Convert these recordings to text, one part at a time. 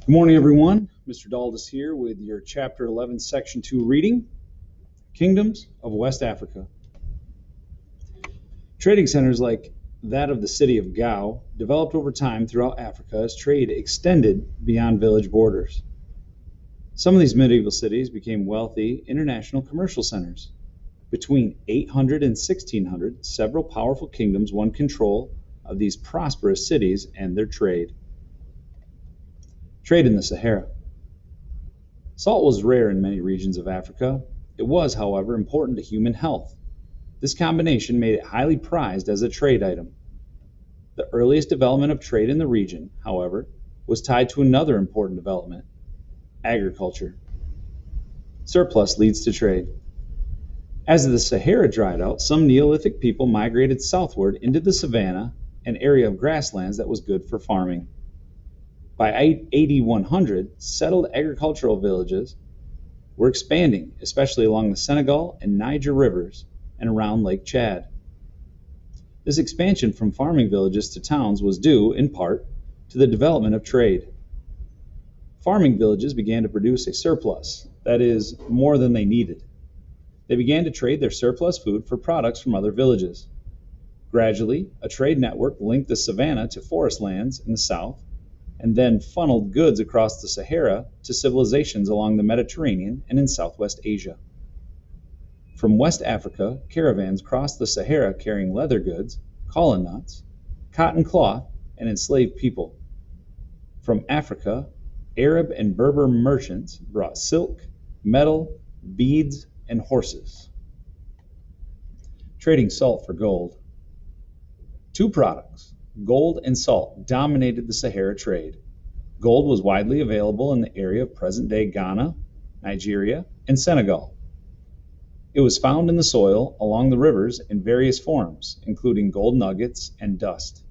Good morning, everyone. Mr. Daldis here with your Chapter 11, Section 2 reading, Kingdoms of West Africa. Trading centers like that of the city of Gao developed over time throughout Africa as trade extended beyond village borders. Some of these medieval cities became wealthy international commercial centers. Between 800 and 1600, several powerful kingdoms won control of these prosperous cities and their trade. Trade in the Sahara. Salt was rare in many regions of Africa. It was, however, important to human health. This combination made it highly prized as a trade item. The earliest development of trade in the region, however, was tied to another important development: agriculture. Surplus leads to trade. As the Sahara dried out, some Neolithic people migrated southward into the savanna, an area of grasslands that was good for farming. By AD 100, settled agricultural villages were expanding, especially along the Senegal and Niger rivers and around Lake Chad. This expansion from farming villages to towns was due, in part, to the development of trade. Farming villages began to produce a surplus, that is, more than they needed. They began to trade their surplus food for products from other villages. Gradually, a trade network linked the savanna to forest lands in the south, and then funneled goods across the Sahara to civilizations along the Mediterranean and in Southwest Asia. From West Africa, caravans crossed the Sahara carrying leather goods, kola nuts, cotton cloth, and enslaved people. From Africa, Arab and Berber merchants brought silk, metal, beads, and horses. Trading salt for gold. Two products, gold and salt, dominated the Sahara trade. Gold was widely available in the area of present-day Ghana, Nigeria, and Senegal. It was found in the soil along the rivers in various forms, including gold nuggets and dust.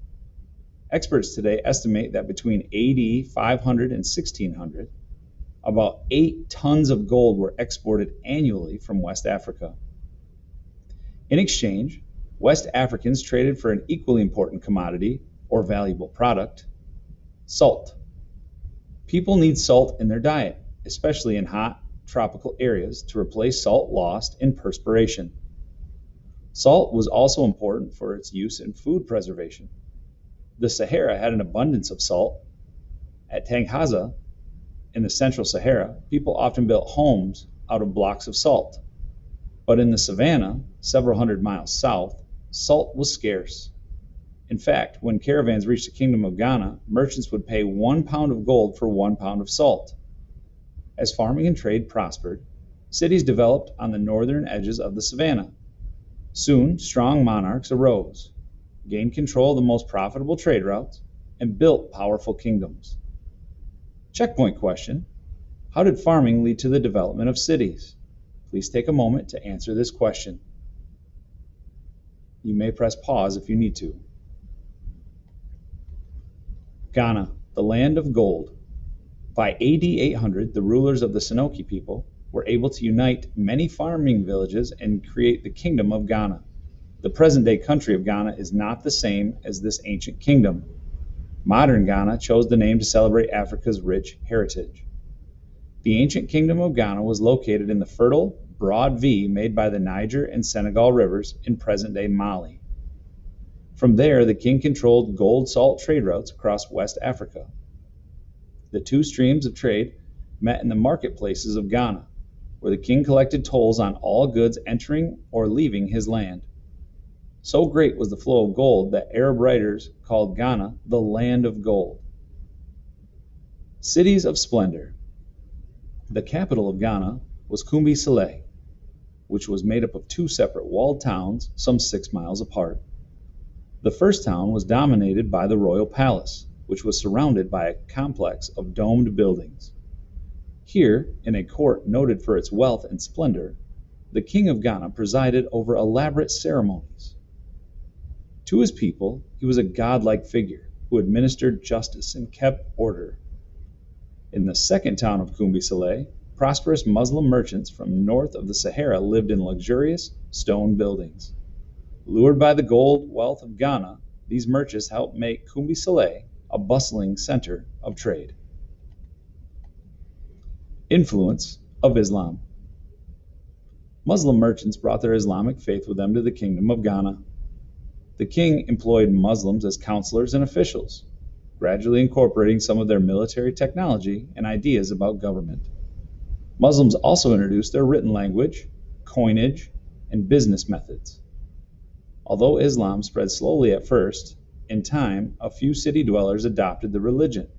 Experts today estimate that between AD 500 and 1600, about 8 tons of gold were exported annually from West Africa. In exchange, West Africans traded for an equally important commodity, or valuable product: salt. People need salt in their diet, especially in hot, tropical areas, to replace salt lost in perspiration. Salt was also important for its use in food preservation. The Sahara had an abundance of salt. At Tanghaza, in the central Sahara, people often built homes out of blocks of salt. But in the savannah, several hundred miles south, salt was scarce. In fact, when caravans reached the Kingdom of Ghana, merchants would pay 1 pound of gold for 1 pound of salt. As farming and trade prospered, cities developed on the northern edges of the savannah. Soon, strong monarchs arose, gained control of the most profitable trade routes, and built powerful kingdoms. Checkpoint question: how did farming lead to the development of cities? Please take a moment to answer this question. You may press pause if you need to. Ghana, the land of gold. By AD 800, the rulers of the Sonoke people were able to unite many farming villages and create the Kingdom of Ghana. The present-day country of Ghana is not the same as this ancient kingdom. Modern Ghana chose the name to celebrate Africa's rich heritage. The ancient Kingdom of Ghana was located in the fertile, broad V made by the Niger and Senegal rivers in present-day Mali. From there, the king controlled gold-salt trade routes across West Africa. The two streams of trade met in the marketplaces of Ghana, where the king collected tolls on all goods entering or leaving his land. So great was the flow of gold that Arab writers called Ghana the land of gold. Cities of splendor. The capital of Ghana was Kumbi Saleh, which was made up of 2 separate walled towns some 6 miles apart. The first town was dominated by the royal palace, which was surrounded by a complex of domed buildings. Here, in a court noted for its wealth and splendor, the king of Ghana presided over elaborate ceremonies. To his people, he was a godlike figure who administered justice and kept order. In the second town of Kumbi Saleh, prosperous Muslim merchants from north of the Sahara lived in luxurious stone buildings. Lured by the gold wealth of Ghana, these merchants helped make Kumbi Saleh a bustling center of trade. Influence of Islam. Muslim merchants brought their Islamic faith with them to the Kingdom of Ghana. The king employed Muslims as counselors and officials, gradually incorporating some of their military technology and ideas about government. Muslims also introduced their written language, coinage, and business methods. Although Islam spread slowly at first, in time, a few city dwellers adopted the religion.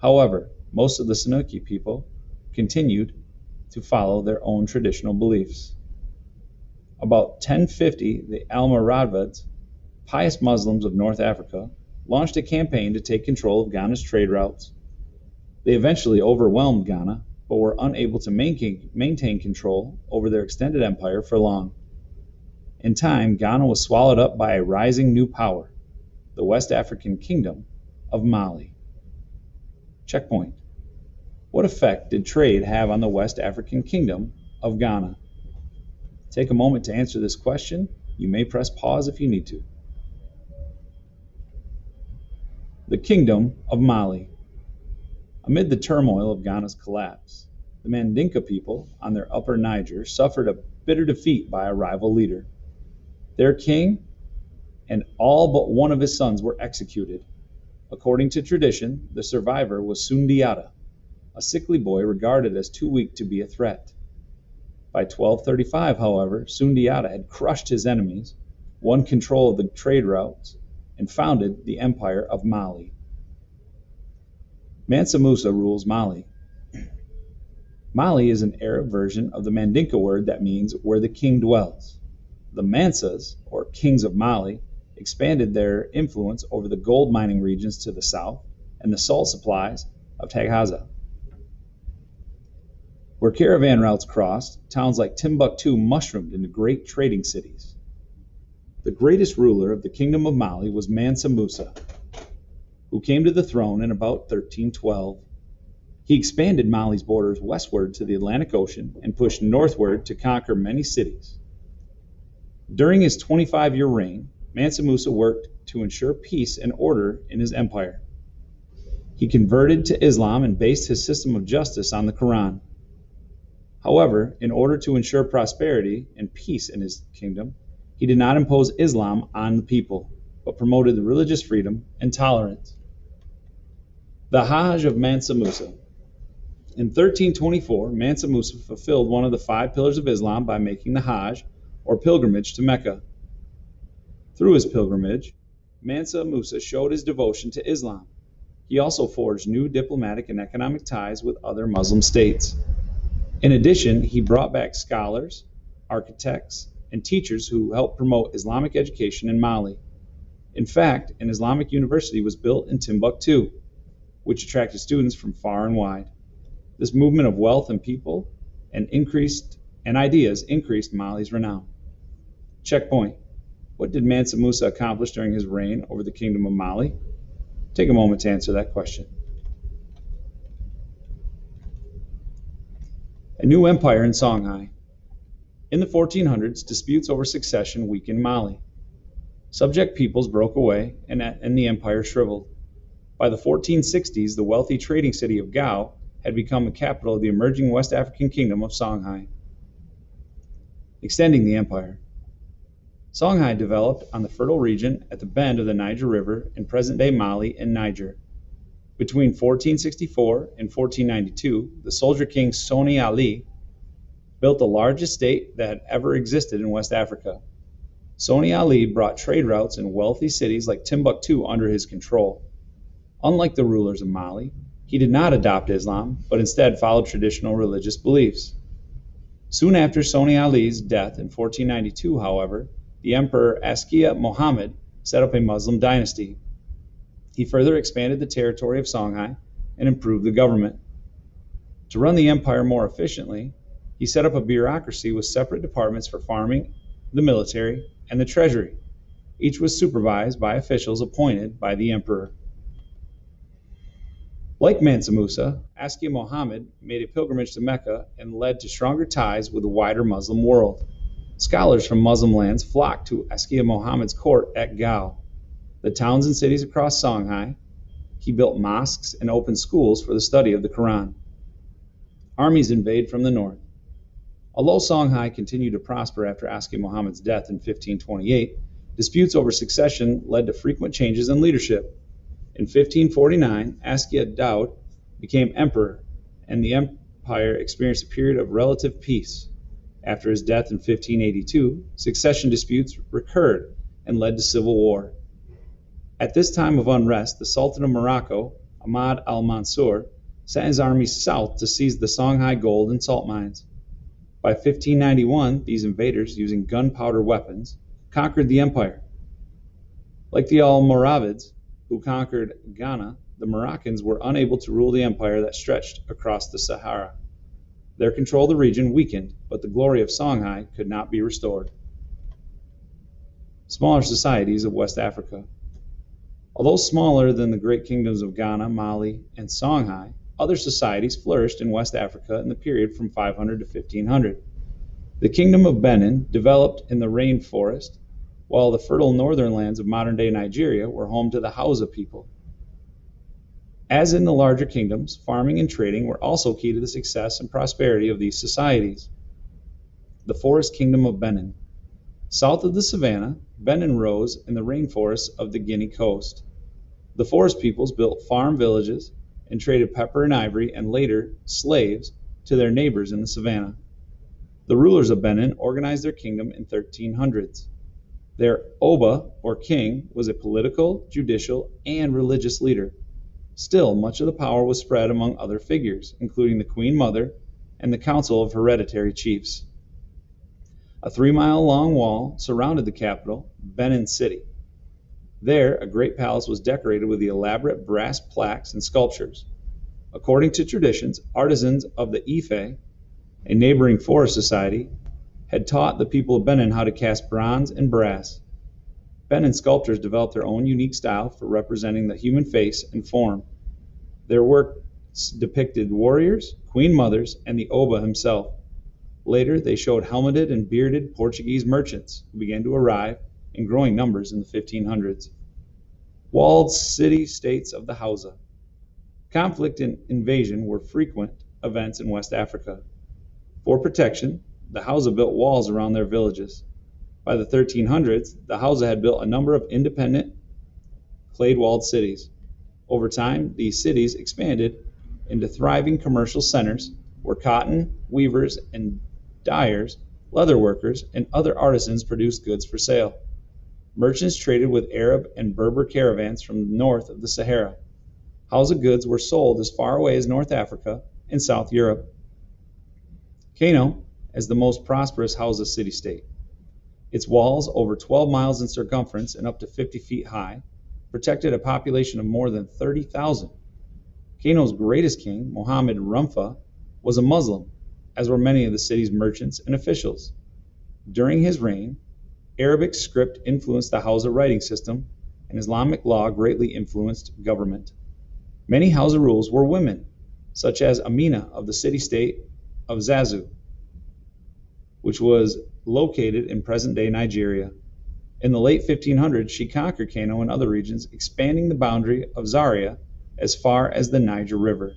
However, most of the Sanuki people continued to follow their own traditional beliefs. About 1050, the Almoravids, pious Muslims of North Africa, launched a campaign to take control of Ghana's trade routes. They eventually overwhelmed Ghana, but were unable to maintain control over their extended empire for long. In time, Ghana was swallowed up by a rising new power, the West African Kingdom of Mali. Checkpoint. What effect did trade have on the West African Kingdom of Ghana? Take a moment to answer this question. You may press pause if you need to. The Kingdom of Mali. Amid the turmoil of Ghana's collapse, the Mandinka people on their upper Niger suffered a bitter defeat by a rival leader. Their king and all but one of his sons were executed. According to tradition, the survivor was Sundiata, a sickly boy regarded as too weak to be a threat. By 1235, however, Sundiata had crushed his enemies, won control of the trade routes, and founded the Empire of Mali. Mansa Musa rules Mali. Mali is an Arab version of the Mandinka word that means where the king dwells. The Mansas, or kings of Mali, expanded their influence over the gold mining regions to the south and the salt supplies of Tagaza. Where caravan routes crossed, towns like Timbuktu mushroomed into great trading cities. The greatest ruler of the Kingdom of Mali was Mansa Musa, who came to the throne in about 1312. He expanded Mali's borders westward to the Atlantic Ocean and pushed northward to conquer many cities. During his 25-year reign, Mansa Musa worked to ensure peace and order in his empire. He converted to Islam and based his system of justice on the Quran. However, in order to ensure prosperity and peace in his kingdom, he did not impose Islam on the people, but promoted religious freedom and tolerance. The Hajj of Mansa Musa. In 1324, Mansa Musa fulfilled one of the 5 pillars of Islam by making the Hajj, or pilgrimage, to Mecca. Through his pilgrimage, Mansa Musa showed his devotion to Islam. He also forged new diplomatic and economic ties with other Muslim states. In addition, he brought back scholars, architects, and teachers who helped promote Islamic education in Mali. In fact, an Islamic university was built in Timbuktu, which attracted students from far and wide. This movement of wealth and people and ideas increased Mali's renown. Checkpoint. What did Mansa Musa accomplish during his reign over the Kingdom of Mali? Take a moment to answer that question. A new empire in Songhai. In the 1400s, disputes over succession weakened Mali. Subject peoples broke away, and the empire shriveled. By the 1460s, the wealthy trading city of Gao had become the capital of the emerging West African kingdom of Songhai. Extending the empire. Songhai developed on the fertile region at the bend of the Niger River in present-day Mali and Niger. Between 1464 and 1492, the soldier king Soni Ali built the largest state that had ever existed in West Africa. Soni Ali brought trade routes in wealthy cities like Timbuktu under his control. Unlike the rulers of Mali, he did not adopt Islam, but instead followed traditional religious beliefs. Soon after Soni Ali's death in 1492, however, the Emperor Askia Mohammed set up a Muslim dynasty. He further expanded the territory of Songhai and improved the government. To run the empire more efficiently, he set up a bureaucracy with separate departments for farming, the military, and the treasury. Each was supervised by officials appointed by the emperor. Like Mansa Musa, Askia Mohammed made a pilgrimage to Mecca and led to stronger ties with the wider Muslim world. Scholars from Muslim lands flocked to Askia Mohammed's court at Gao. The towns and cities across Songhai, he built mosques and opened schools for the study of the Quran. Armies invade from the north. Although Songhai continued to prosper after Askia Muhammad's death in 1528, disputes over succession led to frequent changes in leadership. In 1549, Askia Daud became emperor, and the empire experienced a period of relative peace. After his death in 1582, succession disputes recurred and led to civil war. At this time of unrest, the Sultan of Morocco, Ahmad al-Mansur, sent his armies south to seize the Songhai gold and salt mines. By 1591, these invaders, using gunpowder weapons, conquered the empire. Like the Almoravids, who conquered Ghana, the Moroccans were unable to rule the empire that stretched across the Sahara. Their control of the region weakened, but the glory of Songhai could not be restored. Smaller societies of West Africa. Although smaller than the great kingdoms of Ghana, Mali, and Songhai, other societies flourished in West Africa in the period from 500 to 1500. The kingdom of Benin developed in the rainforest, while the fertile northern lands of modern-day Nigeria were home to the Hausa people. As in the larger kingdoms, farming and trading were also key to the success and prosperity of these societies. The Forest Kingdom of Benin. South of the savannah, Benin rose in the rainforests of the Guinea coast. The forest peoples built farm villages and traded pepper and ivory and later slaves to their neighbors in the savannah. The rulers of Benin organized their kingdom in 1300s. Their Oba, or king, was a political, judicial, and religious leader. Still, much of the power was spread among other figures, including the Queen Mother and the Council of Hereditary Chiefs. A 3-mile-long wall surrounded the capital, Benin City. There, a great palace was decorated with the elaborate brass plaques and sculptures. According to traditions, artisans of the Ife, a neighboring forest society, had taught the people of Benin how to cast bronze and brass. Benin sculptors developed their own unique style for representing the human face and form. Their works depicted warriors, queen mothers, and the Oba himself. Later, they showed helmeted and bearded Portuguese merchants who began to arrive in growing numbers in the 1500s. Walled city-states of the Hausa. Conflict and invasion were frequent events in West Africa. For protection, the Hausa built walls around their villages. By the 1300s, the Hausa had built a number of independent, clay-walled cities. Over time, these cities expanded into thriving commercial centers where cotton, weavers, and dyers, leather workers, and other artisans produced goods for sale. Merchants traded with Arab and Berber caravans from north of the Sahara. Hausa goods were sold as far away as North Africa and South Europe. Kano is the most prosperous Hausa city-state. Its walls, over 12 miles in circumference and up to 50 feet high, protected a population of more than 30,000. Kano's greatest king, Muhammad Rumfa, was a Muslim, as were many of the city's merchants and officials. During his reign, Arabic script influenced the Hausa writing system, and Islamic law greatly influenced government. Many Hausa rules were women, such as Amina of the city-state of Zazu, which was located in present-day Nigeria. In the late 1500s, she conquered Kano and other regions, expanding the boundary of Zaria as far as the Niger River.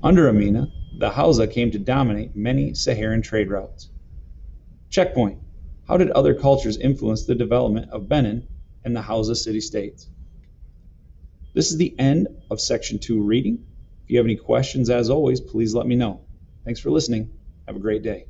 Under Amina, the Hausa came to dominate many Saharan trade routes. Checkpoint. How did other cultures influence the development of Benin and the Hausa city-states? This is the end of Section 2 reading. If you have any questions, as always, please let me know. Thanks for listening. Have a great day.